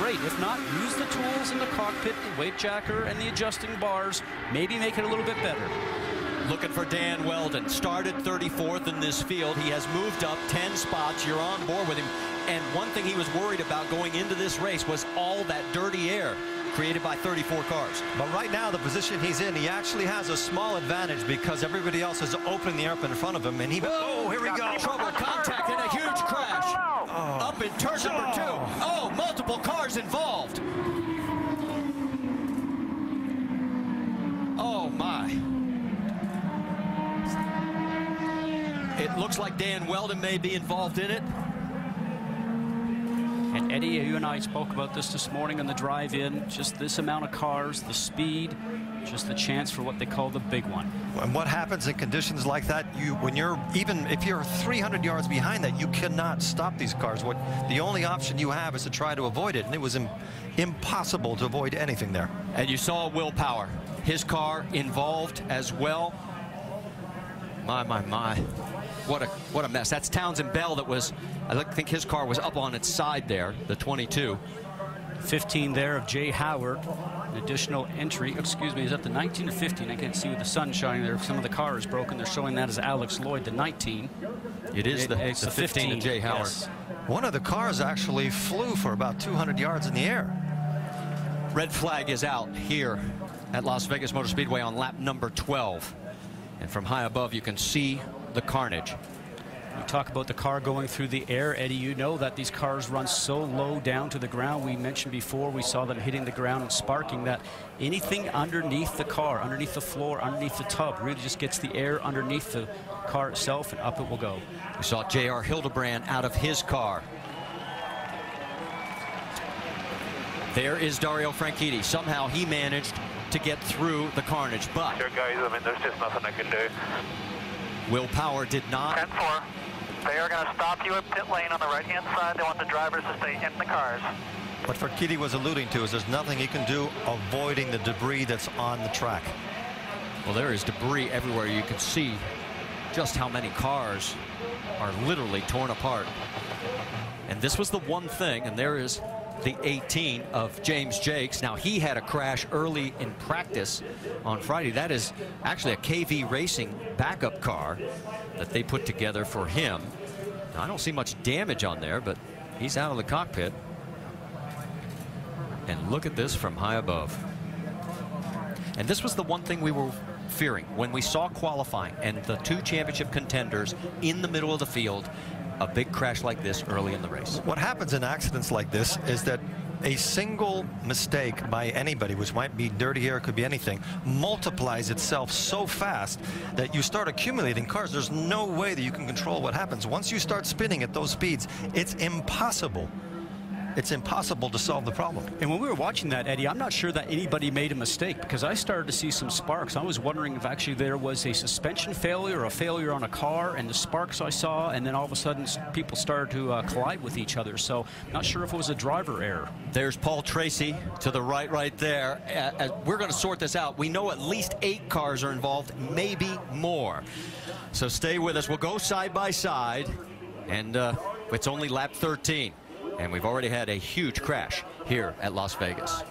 great. If not, use the tools in the cockpit, the weight jacker and the adjusting bars. Maybe make it a little bit better. Looking for Dan Wheldon. Started 34th in this field. He has moved up 10 spots. You're on board with him. And one thing he was worried about going into this race was all that dirty air created by 34 cars. But right now, the position he's in, he actually has a small advantage because everybody else is opening the air up in front of him. And he, oh, here we go. Trouble, contact, and a huge crash. Oh. Up in turn number 2. Oh, multiple cars involved. Oh, my. It looks like Dan Wheldon may be involved in it. And Eddie, you and I spoke about this morning on the drive-in. Just this amount of cars, the speed, just the chance for what they call the big one. And what happens in conditions like that, even if you're 300 yards behind that, you cannot stop these cars. The only option you have is to try to avoid it, and it was impossible to avoid anything there. And you saw Will Power, his car involved as well. My. What a mess. That's Townsend Bell that was, I think his car was up on its side there, the 22. 15 there of Jay Howard. An additional entry, excuse me, is that the 19 or 15? I can't see with the sun shining there. Some of the car is broken. They're showing that as Alex Lloyd, the 19. It is the 15 of Jay Howard. Yes. One of the cars actually flew for about 200 yards in the air. Red flag is out here at Las Vegas Motor Speedway on lap number 12. And from high above, you can see the carnage. We talk about the car going through the air. Eddie, you know that these cars run so low down to the ground. We mentioned before, we saw them hitting the ground and sparking, that anything underneath the car, underneath the floor, underneath the tub, really just gets the air underneath the car itself, and up it will go. We saw J.R. Hildebrand out of his car. There is Dario Franchitti. Somehow he managed to get through the carnage, but Sure, guys, I mean, there's just nothing I can do. Will Power did not. 10-4. They are going to stop you at pit lane on the right-hand side. They want the drivers to stay in the cars. What Franchitti was alluding to is there's nothing he can do avoiding the debris that's on the track. Well, there is debris everywhere. You can see just how many cars are literally torn apart. And this was the one thing, and there is the 18 of James Jakes. Now, he had a crash early in practice on Friday. That is actually a KV Racing backup car that they put together for him. Now, I don't see much damage on there, but he's out of the cockpit. And look at this from high above. And this was the one thing we were fearing when we saw qualifying and the two championship contenders in the middle of the field. A big crash like this early in the race. What happens in accidents like this is that a single mistake by anybody, which might be dirty air, could be anything, multiplies itself so fast that you start accumulating cars. There's no way that you can control what happens. Once you start spinning at those speeds, it's impossible. It's impossible to solve the problem. And when we were watching that, Eddie, I'm not sure that anybody made a mistake, because I started to see some sparks. I was wondering if actually there was a suspension failure or a failure on a car, and the sparks I saw, and then all of a sudden people started to collide with each other. So not sure if it was a driver error. There's Paul Tracy to the right there. We're going to sort this out. We know at least 8 cars are involved, maybe more. So stay with us. We'll go side by side, and it's only lap 13. And we've already had a huge crash here at Las Vegas.